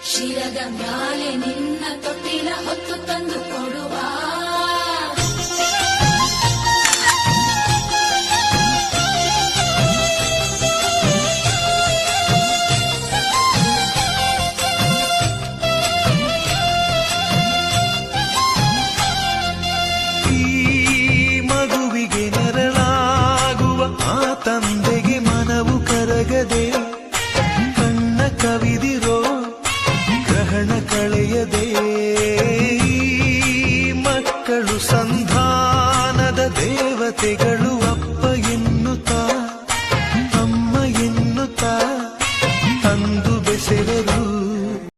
ಶಿರದ ಮ್ಯಾಲೆ ನಿನ್ನ ತೊಟ್ಟಿಲ ಹೊತ್ತು ತಂದು ಕೊಡುವ ತಂದೆಗೆ ಮನವು ಕರಗದೆ ಕಣ್ಣ ಕವಿದಿರೋ ಗ್ರಹಣ ಕಳೆಯದೆ